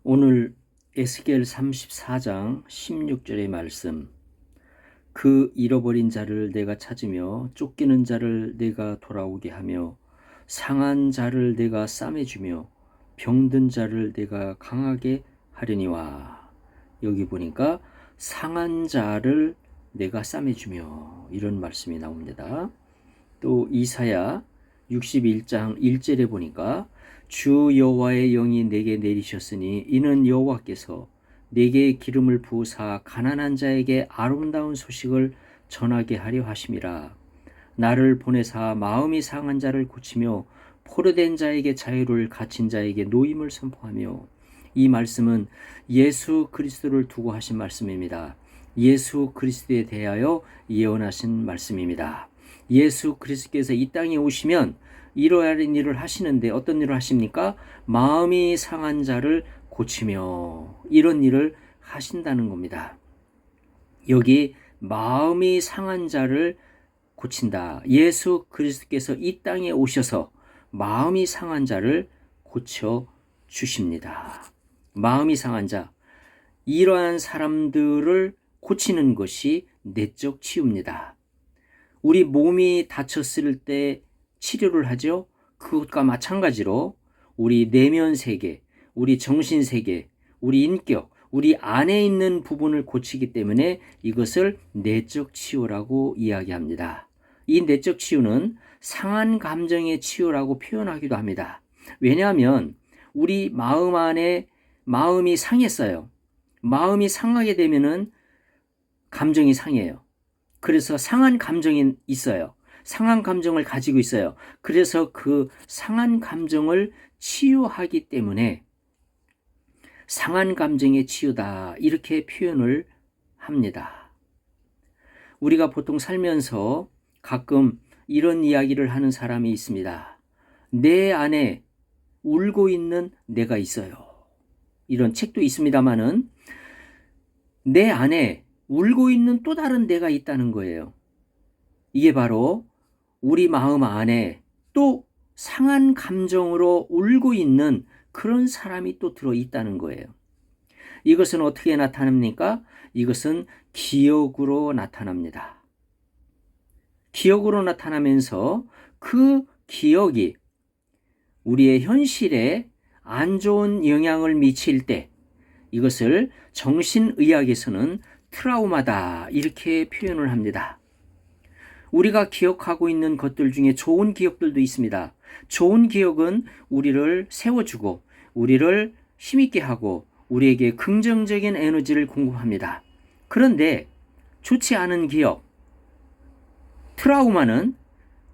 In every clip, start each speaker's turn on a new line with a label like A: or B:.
A: 오늘 에스겔 34장 16절의 말씀. 그 잃어버린 자를 내가 찾으며 쫓기는 자를 내가 돌아오게 하며 상한 자를 내가 싸매주며 병든 자를 내가 강하게 하려니와. 여기 보니까 상한 자를 내가 싸매주며 이런 말씀이 나옵니다. 또 이사야 61장 1절에 보니까 주 여호와의 영이 내게 내리셨으니 이는 여호와께서 내게 기름을 부으사 가난한 자에게 아름다운 소식을 전하게 하려 하심이라. 나를 보내사 마음이 상한 자를 고치며 포로된 자에게 자유를, 갇힌 자에게 노임을 선포하며. 이 말씀은 예수 그리스도를 두고 하신 말씀입니다. 예수 그리스도에 대하여 예언하신 말씀입니다. 예수 그리스도께서 이 땅에 오시면 이러야 할 일을 하시는데 어떤 일을 하십니까? 마음이 상한 자를 고치며 이런 일을 하신다는 겁니다. 여기 마음이 상한 자를 고친다. 예수 그리스도께서 이 땅에 오셔서 마음이 상한 자를 고쳐 주십니다. 마음이 상한 자, 이러한 사람들을 고치는 것이 내적 치유입니다. 우리 몸이 다쳤을 때 치료를 하죠. 그것과 마찬가지로 우리 내면 세계, 우리 정신 세계, 우리 인격, 우리 안에 있는 부분을 고치기 때문에 이것을 내적 치유라고 이야기합니다. 이 내적 치유는 상한 감정의 치유라고 표현하기도 합니다. 왜냐하면 우리 마음 안에 마음이 상했어요. 마음이 상하게 되면은 감정이 상해요. 그래서 상한 감정이 있어요. 상한 감정을 가지고 있어요. 그래서 그 상한 감정을 치유하기 때문에 상한 감정의 치유다, 이렇게 표현을 합니다. 우리가 보통 살면서 가끔 이런 이야기를 하는 사람이 있습니다. 내 안에 울고 있는 내가 있어요. 이런 책도 있습니다만은 내 안에 울고 있는 또 다른 내가 있다는 거예요. 이게 바로 우리 마음 안에 또 상한 감정으로 울고 있는 그런 사람이 또 들어있다는 거예요. 이것은 어떻게 나타납니까? 이것은 기억으로 나타납니다. 기억으로 나타나면서 그 기억이 우리의 현실에 안 좋은 영향을 미칠 때 이것을 정신의학에서는 트라우마다, 이렇게 표현을 합니다. 우리가 기억하고 있는 것들 중에 좋은 기억들도 있습니다. 좋은 기억은 우리를 세워주고 우리를 힘있게 하고 우리에게 긍정적인 에너지를 공급합니다. 그런데 좋지 않은 기억, 트라우마는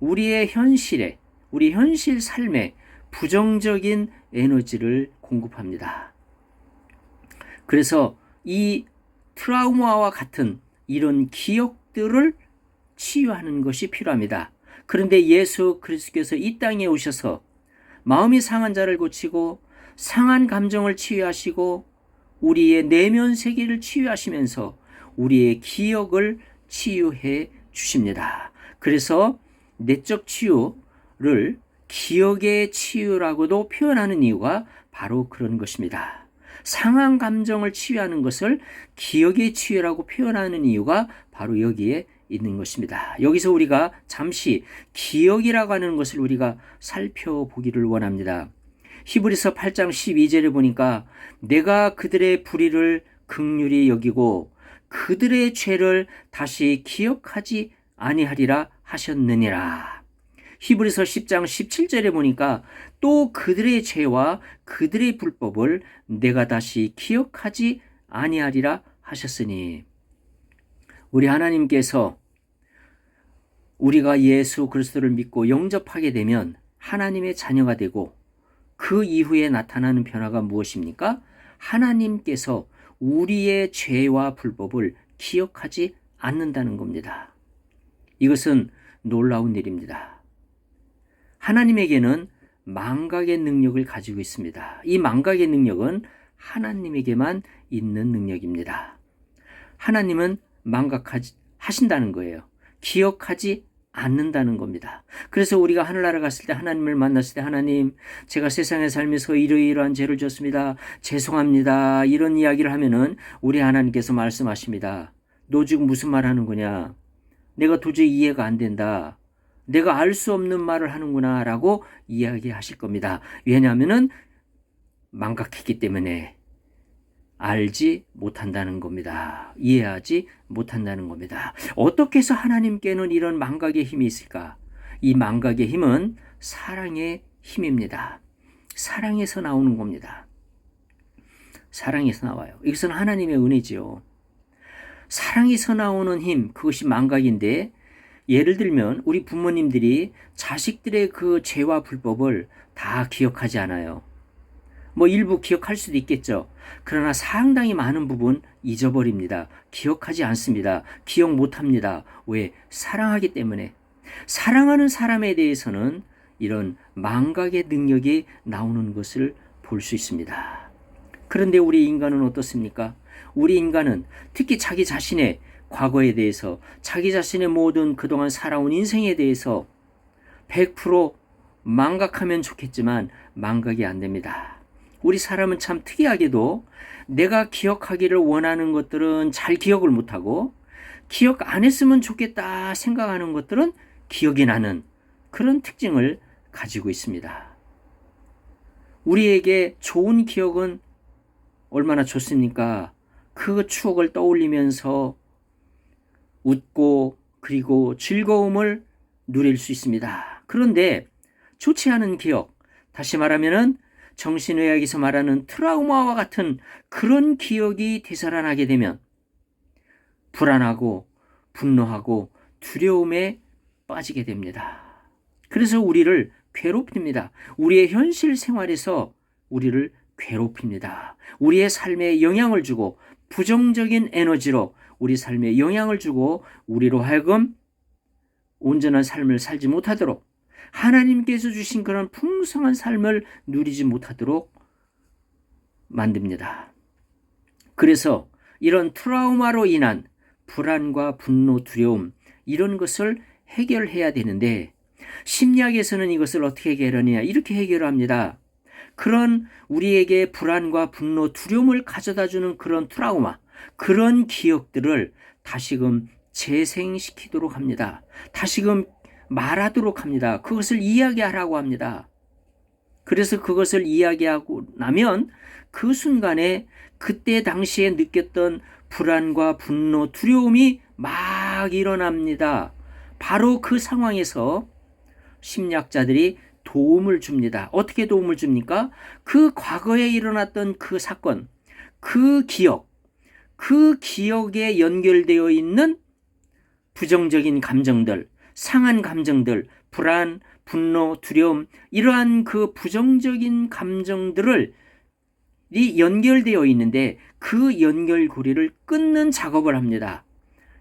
A: 우리의 현실에, 우리 현실 삶에 부정적인 에너지를 공급합니다. 그래서 이 트라우마와 같은 이런 기억들을 치유하는 것이 필요합니다. 그런데 예수 그리스도께서 이 땅에 오셔서 마음이 상한 자를 고치고 상한 감정을 치유하시고 우리의 내면 세계를 치유하시면서 우리의 기억을 치유해 주십니다. 그래서 내적 치유를 기억의 치유라고도 표현하는 이유가 바로 그런 것입니다. 상한 감정을 치유하는 것을 기억의 치유라고 표현하는 이유가 바로 여기에 있는 것입니다. 여기서 우리가 잠시 기억이라고 하는 것을 우리가 살펴보기를 원합니다. 히브리서 8장 12절에 보니까 내가 그들의 불의를 긍휼히 여기고 그들의 죄를 다시 기억하지 아니하리라 하셨느니라. 히브리서 10장 17절에 보니까 또 그들의 죄와 그들의 불법을 내가 다시 기억하지 아니하리라 하셨으니. 우리 하나님께서 우리가 예수 그리스도를 믿고 영접하게 되면 하나님의 자녀가 되고 그 이후에 나타나는 변화가 무엇입니까? 하나님께서 우리의 죄와 불법을 기억하지 않는다는 겁니다. 이것은 놀라운 일입니다. 하나님에게는 망각의 능력을 가지고 있습니다. 이 망각의 능력은 하나님에게만 있는 능력입니다. 하나님은 망각하신다는 거예요. 기억하지 않는다는 겁니다. 그래서 우리가 하늘나라 갔을 때 하나님을 만났을 때 하나님 제가 세상에 살면서 이러이러한 죄를 졌습니다. 죄송합니다. 이런 이야기를 하면은 우리 하나님께서 말씀하십니다. 너 지금 무슨 말 하는 거냐? 내가 도저히 이해가 안 된다. 내가 알 수 없는 말을 하는구나 라고 이야기하실 겁니다. 왜냐하면은 망각했기 때문에 알지 못한다는 겁니다. 이해하지 못한다는 겁니다. 어떻게 해서 하나님께는 이런 망각의 힘이 있을까? 이 망각의 힘은 사랑의 힘입니다. 사랑에서 나오는 겁니다. 사랑에서 나와요. 이것은 하나님의 은혜지요. 사랑에서 나오는 힘, 그것이 망각인데, 예를 들면 우리 부모님들이 자식들의 그 죄와 불법을 다 기억하지 않아요. 뭐 일부 기억할 수도 있겠죠. 그러나 상당히 많은 부분 잊어버립니다. 기억하지 않습니다. 기억 못합니다. 왜? 사랑하기 때문에. 사랑하는 사람에 대해서는 이런 망각의 능력이 나오는 것을 볼 수 있습니다. 그런데 우리 인간은 어떻습니까? 우리 인간은 특히 자기 자신의 과거에 대해서, 자기 자신의 모든 그동안 살아온 인생에 대해서 100% 망각하면 좋겠지만 망각이 안 됩니다. 우리 사람은 참 특이하게도 내가 기억하기를 원하는 것들은 잘 기억을 못하고, 기억 안 했으면 좋겠다 생각하는 것들은 기억이 나는 그런 특징을 가지고 있습니다. 우리에게 좋은 기억은 얼마나 좋습니까? 그 추억을 떠올리면서 웃고 그리고 즐거움을 누릴 수 있습니다. 그런데 좋지 않은 기억, 다시 말하면은 정신의학에서 말하는 트라우마와 같은 그런 기억이 되살아나게 되면 불안하고 분노하고 두려움에 빠지게 됩니다. 그래서 우리를 괴롭힙니다. 우리의 현실 생활에서 우리를 괴롭힙니다. 우리의 삶에 영향을 주고 부정적인 에너지로 우리 삶에 영향을 주고 우리로 하여금 온전한 삶을 살지 못하도록, 하나님께서 주신 그런 풍성한 삶을 누리지 못하도록 만듭니다. 그래서 이런 트라우마로 인한 불안과 분노, 두려움, 이런 것을 해결해야 되는데, 심리학에서는 이것을 어떻게 해결하느냐, 이렇게 해결합니다. 그런 우리에게 불안과 분노, 두려움을 가져다주는 그런 트라우마, 그런 기억들을 다시금 재생시키도록 합니다. 다시금 말하도록 합니다. 그것을 이야기하라고 합니다. 그래서 그것을 이야기하고 나면 그 순간에 그때 당시에 느꼈던 불안과 분노, 두려움이 막 일어납니다. 바로 그 상황에서 심리학자들이 도움을 줍니다. 어떻게 도움을 줍니까? 그 과거에 일어났던 그 사건, 그 기억, 그 기억에 연결되어 있는 부정적인 감정들, 상한 감정들, 불안, 분노, 두려움, 이러한 그 부정적인 감정들을 이 연결되어 있는데 그 연결고리를 끊는 작업을 합니다.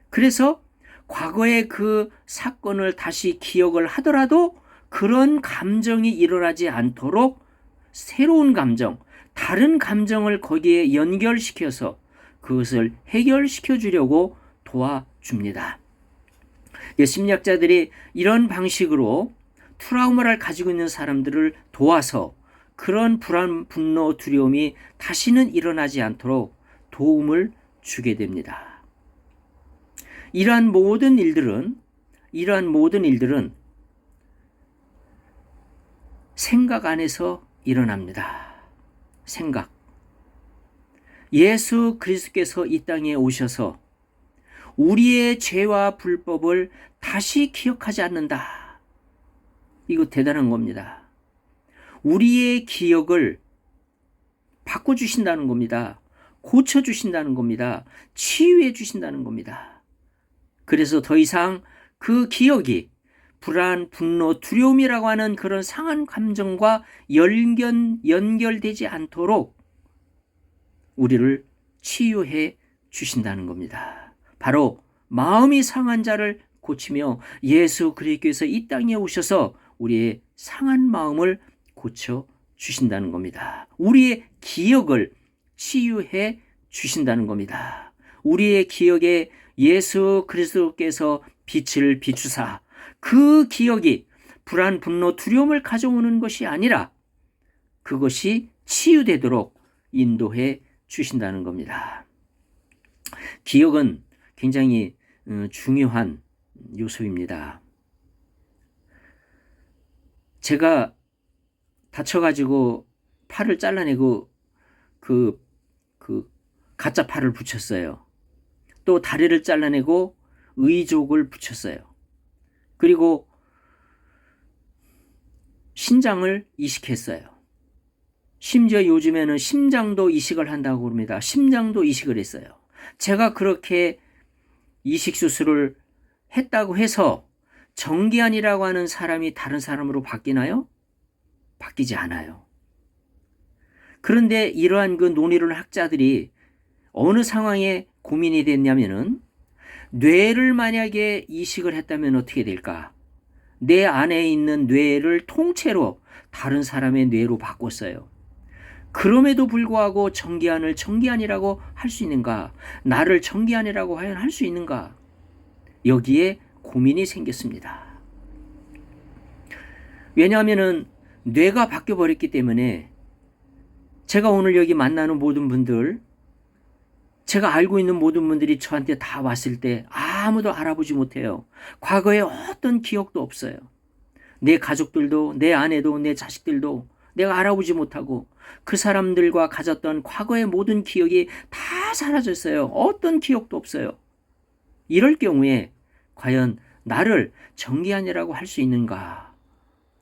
A: 그래서 과거의 그 사건을 다시 기억을 하더라도 그런 감정이 일어나지 않도록 새로운 감정, 다른 감정을 거기에 연결시켜서 그것을 해결시켜 주려고 도와줍니다. 심리학자들이 이런 방식으로 트라우마를 가지고 있는 사람들을 도와서 그런 불안, 분노, 두려움이 다시는 일어나지 않도록 도움을 주게 됩니다. 이러한 모든 일들은 생각 안에서 일어납니다. 생각. 예수 그리스도께서 이 땅에 오셔서 우리의 죄와 불법을 다시 기억하지 않는다. 이거 대단한 겁니다. 우리의 기억을 바꿔주신다는 겁니다. 고쳐주신다는 겁니다. 치유해 주신다는 겁니다. 그래서 더 이상 그 기억이 불안, 분노, 두려움이라고 하는 그런 상한 감정과 연결되지 않도록 우리를 치유해 주신다는 겁니다. 바로 마음이 상한 자를 고치며 예수 그리스도께서 이 땅에 오셔서 우리의 상한 마음을 고쳐 주신다는 겁니다. 우리의 기억을 치유해 주신다는 겁니다. 우리의 기억에 예수 그리스도께서 빛을 비추사 그 기억이 불안, 분노, 두려움을 가져오는 것이 아니라 그것이 치유되도록 인도해 주신다는 겁니다. 기억은 굉장히 중요한 요소입니다. 제가 다쳐가지고 팔을 잘라내고 그 가짜 팔을 붙였어요. 또 다리를 잘라내고 의족을 붙였어요. 그리고 신장을 이식했어요. 심지어 요즘에는 심장도 이식을 한다고 합니다. 심장도 이식을 했어요. 제가 그렇게 이식 수술을 했다고 해서 정기환이라고 하는 사람이 다른 사람으로 바뀌나요? 바뀌지 않아요. 그런데 이러한 그 논의를 학자들이 어느 상황에 고민이 됐냐면은 뇌를 만약에 이식을 했다면 어떻게 될까? 내 안에 있는 뇌를 통째로 다른 사람의 뇌로 바꿨어요. 그럼에도 불구하고 정기환을 정기환이라고 할 수 있는가? 나를 정기환이라고 과연 할 수 있는가? 여기에 고민이 생겼습니다. 왜냐하면은 뇌가 바뀌어버렸기 때문에 제가 오늘 여기 만나는 모든 분들, 제가 알고 있는 모든 분들이 저한테 다 왔을 때 아무도 알아보지 못해요. 과거에 어떤 기억도 없어요. 내 가족들도, 내 아내도, 내 자식들도 내가 알아보지 못하고 그 사람들과 가졌던 과거의 모든 기억이 다 사라졌어요. 어떤 기억도 없어요. 이럴 경우에 과연 나를 정기환이라고 할 수 있는가?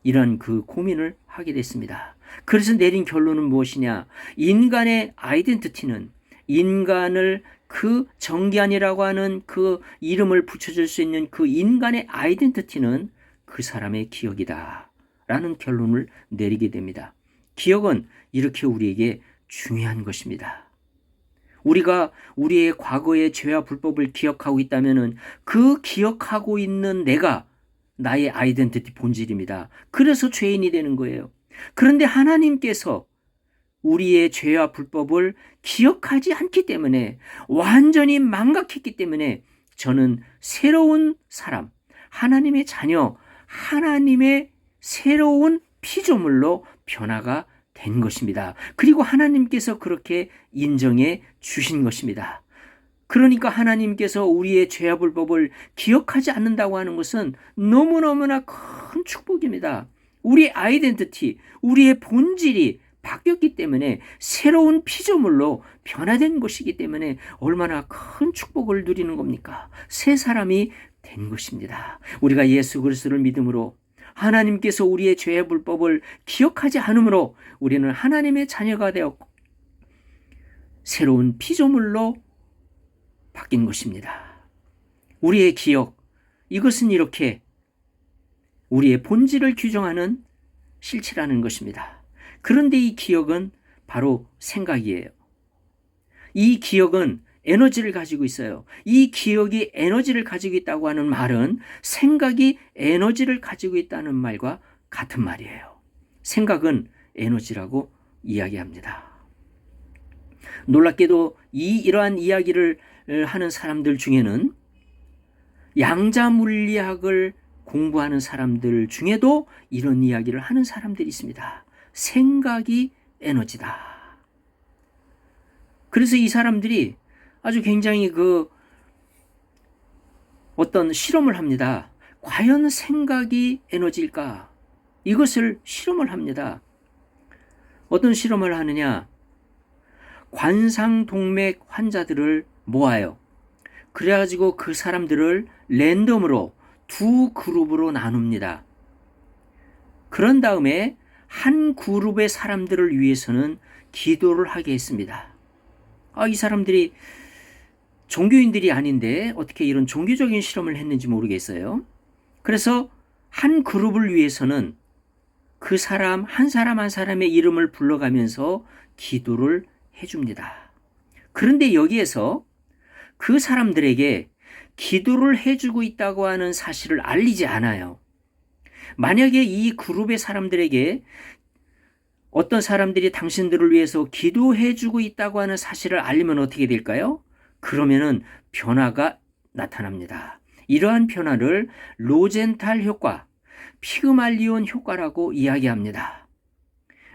A: 이런 그 고민을 하게 됐습니다. 그래서 내린 결론은 무엇이냐? 인간의 아이덴티티는, 인간을 그 정기환이라고 하는 그 이름을 붙여줄 수 있는 그 인간의 아이덴티티는 그 사람의 기억이다 라는 결론을 내리게 됩니다. 기억은 이렇게 우리에게 중요한 것입니다. 우리가 우리의 과거의 죄와 불법을 기억하고 있다면 그 기억하고 있는 내가 나의 아이덴티티 본질입니다. 그래서 죄인이 되는 거예요. 그런데 하나님께서 우리의 죄와 불법을 기억하지 않기 때문에, 완전히 망각했기 때문에 저는 새로운 사람, 하나님의 자녀, 하나님의 새로운 피조물로 변화가 된 것입니다. 그리고 하나님께서 그렇게 인정해 주신 것입니다. 그러니까 하나님께서 우리의 죄와 불법을 기억하지 않는다고 하는 것은 너무너무나 큰 축복입니다. 우리의 아이덴티티, 우리의 본질이 바뀌었기 때문에, 새로운 피조물로 변화된 것이기 때문에 얼마나 큰 축복을 누리는 겁니까? 새 사람이 된 것입니다. 우리가 예수 그리스도를 믿음으로 하나님께서 우리의 죄의 불법을 기억하지 않으므로 우리는 하나님의 자녀가 되었고 새로운 피조물로 바뀐 것입니다. 우리의 기억, 이것은 이렇게 우리의 본질을 규정하는 실체라는 것입니다. 그런데 이 기억은 바로 생각이에요. 이 기억은 에너지를 가지고 있어요. 이 기억이 에너지를 가지고 있다고 하는 말은 생각이 에너지를 가지고 있다는 말과 같은 말이에요. 생각은 에너지라고 이야기합니다. 놀랍게도 이러한 이야기를 하는 사람들 중에는 양자 물리학을 공부하는 사람들 중에도 이런 이야기를 하는 사람들이 있습니다. 생각이 에너지다. 그래서 이 사람들이 아주 굉장히 어떤 실험을 합니다. 과연 생각이 에너지일까? 이것을 실험을 합니다. 어떤 실험을 하느냐? 관상동맥 환자들을 모아요. 그래가지고 그 사람들을 랜덤으로 두 그룹으로 나눕니다. 그런 다음에 한 그룹의 사람들을 위해서는 기도를 하게 했습니다. 이 사람들이 종교인들이 아닌데 어떻게 이런 종교적인 실험을 했는지 모르겠어요. 그래서 한 그룹을 위해서는 그 사람 한 사람의 이름을 불러가면서 기도를 해줍니다. 그런데 여기에서 그 사람들에게 기도를 해주고 있다고 하는 사실을 알리지 않아요. 만약에 이 그룹의 사람들에게 어떤 사람들이 당신들을 위해서 기도해주고 있다고 하는 사실을 알리면 어떻게 될까요? 그러면은 변화가 나타납니다. 이러한 변화를 로젠탈 효과, 피그말리온 효과라고 이야기합니다.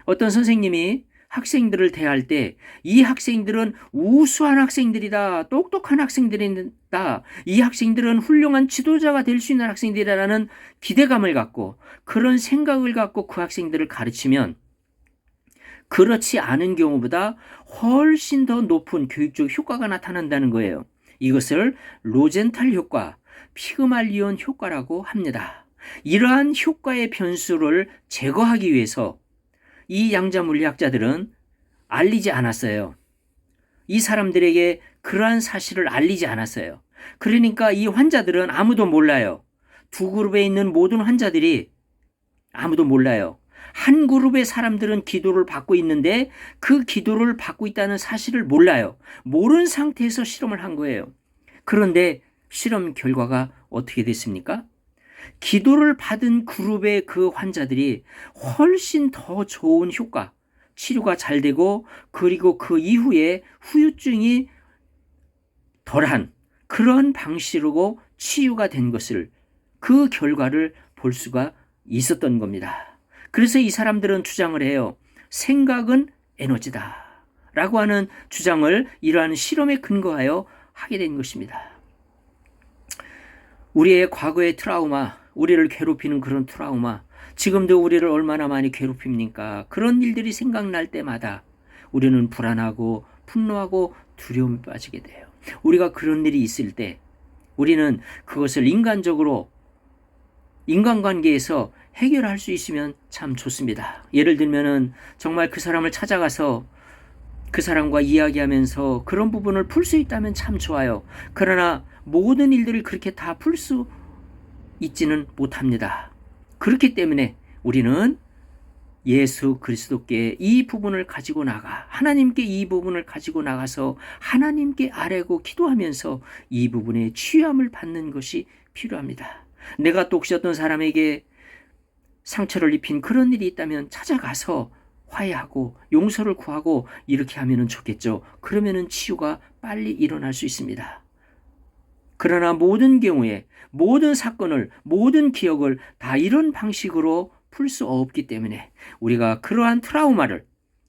A: 어떤 선생님이 학생들을 대할 때 이 학생들은 우수한 학생들이다, 똑똑한 학생들이다, 이 학생들은 훌륭한 지도자가 될 수 있는 학생들이라는 기대감을 갖고 그런 생각을 갖고 그 학생들을 가르치면 그렇지 않은 경우보다 훨씬 더 높은 교육적 효과가 나타난다는 거예요. 이것을 로젠탈 효과, 피그말리온 효과라고 합니다. 이러한 효과의 변수를 제거하기 위해서 이 양자 물리학자들은 알리지 않았어요. 이 사람들에게 그러한 사실을 알리지 않았어요. 그러니까 이 환자들은 아무도 몰라요. 두 그룹에 있는 모든 환자들이 아무도 몰라요. 한 그룹의 사람들은 기도를 받고 있는데 그 기도를 받고 있다는 사실을 몰라요. 모르는 상태에서 실험을 한 거예요. 그런데 실험 결과가 어떻게 됐습니까? 기도를 받은 그룹의 그 환자들이 훨씬 더 좋은 효과, 치료가 잘 되고 그리고 그 이후에 후유증이 덜한 그런 방식으로 치유가 된 것을, 그 결과를 볼 수가 있었던 겁니다. 그래서 이 사람들은 주장을 해요. 생각은 에너지다 라고 하는 주장을 이러한 실험에 근거하여 하게 된 것입니다. 우리의 과거의 트라우마, 우리를 괴롭히는 그런 트라우마, 지금도 우리를 얼마나 많이 괴롭힙니까? 그런 일들이 생각날 때마다 우리는 불안하고 분노하고 두려움에 빠지게 돼요. 우리가 그런 일이 있을 때 우리는 그것을 인간적으로, 인간관계에서 해결할 수 있으면 참 좋습니다. 예를 들면은 정말 그 사람을 찾아가서 그 사람과 이야기하면서 그런 부분을 풀 수 있다면 참 좋아요. 그러나 모든 일들을 그렇게 다 풀 수 있지는 못합니다. 그렇기 때문에 우리는 예수 그리스도께 이 부분을 가지고 나가, 하나님께 이 부분을 가지고 나가서 하나님께 아뢰고 기도하면서 이 부분에 치유함을 받는 것이 필요합니다. 내가 또 혹시 어떤 사람에게 상처를 입힌 그런 일이 있다면 찾아가서 화해하고 용서를 구하고 이렇게 하면 좋겠죠. 그러면 치유가 빨리 일어날 수 있습니다. 그러나 모든 경우에 모든 사건을, 모든 기억을 다 이런 방식으로 풀 수 없기 때문에 우리가 그러한 트라우마를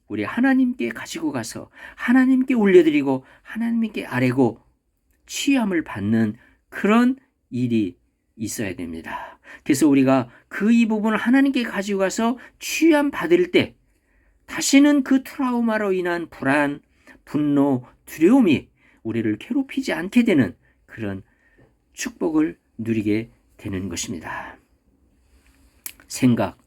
A: 우리 하나님께 가지고 가서 하나님께 올려드리고 하나님께 아뢰고 치유함을 받는 그런 일이 있어야 됩니다. 그래서 우리가 그 이 부분을 하나님께 가지고 가서 치유함 받을 때 다시는 그 트라우마로 인한 불안, 분노, 두려움이 우리를 괴롭히지 않게 되는 그런 축복을 누리게 되는 것입니다. 생각,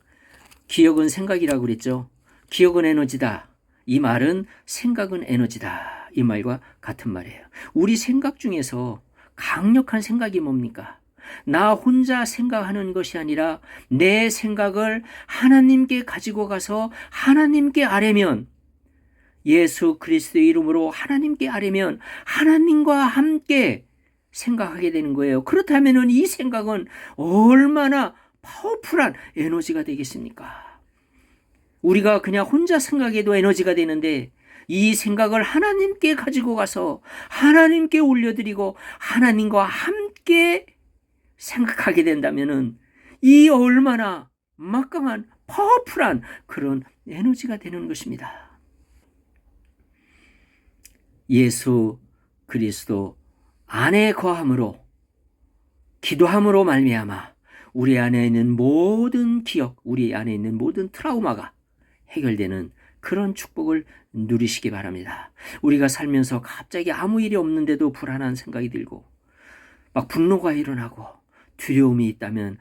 A: 기억은 생각이라고 그랬죠. 기억은 에너지다. 이 말은 생각은 에너지다. 이 말과 같은 말이에요. 우리 생각 중에서 강력한 생각이 뭡니까? 나 혼자 생각하는 것이 아니라 내 생각을 하나님께 가지고 가서 하나님께 아뢰면, 예수 그리스도의 이름으로 하나님께 아뢰면 하나님과 함께 생각하게 되는 거예요. 그렇다면 이 생각은 얼마나 파워풀한 에너지가 되겠습니까? 우리가 그냥 혼자 생각해도 에너지가 되는데 이 생각을 하나님께 가지고 가서 하나님께 올려드리고 하나님과 함께 생각하게 된다면 이 얼마나 막강한 파워풀한 그런 에너지가 되는 것입니다. 예수 그리스도 안에 거함으로, 기도함으로 말미암아 우리 안에 있는 모든 기억, 우리 안에 있는 모든 트라우마가 해결되는 그런 축복을 누리시기 바랍니다. 우리가 살면서 갑자기 아무 일이 없는데도 불안한 생각이 들고 막 분노가 일어나고 두려움이 있다면,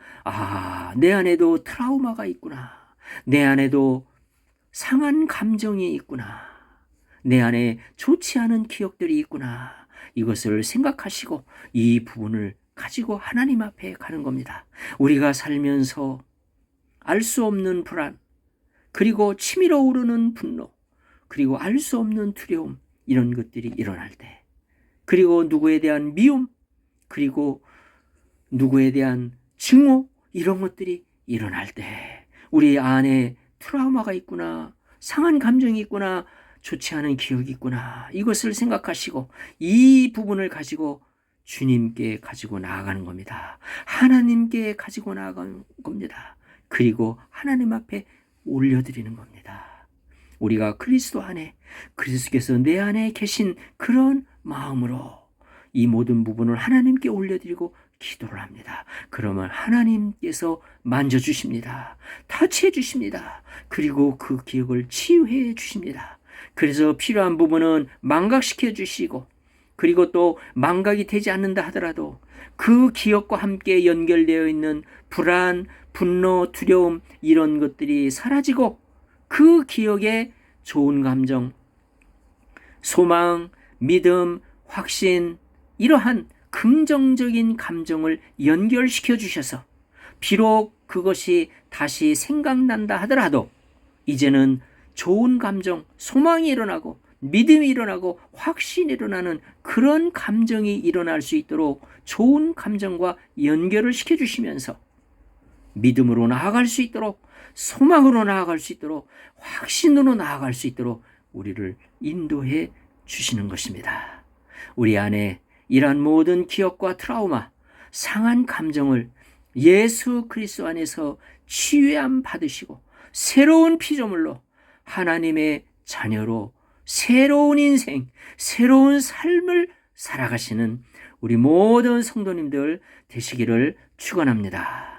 A: 내 안에도 트라우마가 있구나. 내 안에도 상한 감정이 있구나. 내 안에 좋지 않은 기억들이 있구나. 이것을 생각하시고 이 부분을 가지고 하나님 앞에 가는 겁니다. 우리가 살면서 알 수 없는 불안, 그리고 치밀어 오르는 분노, 그리고 알 수 없는 두려움, 이런 것들이 일어날 때, 그리고 누구에 대한 미움, 그리고 누구에 대한 증오, 이런 것들이 일어날 때 우리 안에 트라우마가 있구나, 상한 감정이 있구나, 좋지 않은 기억이 있구나, 이것을 생각하시고 이 부분을 가지고 주님께 가지고 나아가는 겁니다. 하나님께 가지고 나아가는 겁니다. 그리고 하나님 앞에 올려드리는 겁니다. 우리가 그리스도 안에, 그리스도께서 내 안에 계신 그런 마음으로 이 모든 부분을 하나님께 올려드리고 기도를 합니다. 그러면 하나님께서 만져주십니다. 터치해 주십니다. 그리고 그 기억을 치유해 주십니다. 그래서 필요한 부분은 망각시켜 주시고, 그리고 또 망각이 되지 않는다 하더라도 그 기억과 함께 연결되어 있는 불안, 분노, 두려움, 이런 것들이 사라지고 그 기억에 좋은 감정, 소망, 믿음, 확신, 이러한 긍정적인 감정을 연결시켜 주셔서 비록 그것이 다시 생각난다 하더라도 이제는 좋은 감정, 소망이 일어나고 믿음이 일어나고 확신이 일어나는 그런 감정이 일어날 수 있도록 좋은 감정과 연결을 시켜주시면서 믿음으로 나아갈 수 있도록, 소망으로 나아갈 수 있도록, 확신으로 나아갈 수 있도록 우리를 인도해 주시는 것입니다. 우리 안에 이러한 모든 기억과 트라우마, 상한 감정을 예수 그리스도 안에서 치유함 받으시고 새로운 피조물로 하나님의 자녀로 새로운 인생, 새로운 삶을 살아가시는 우리 모든 성도님들 되시기를 축원합니다.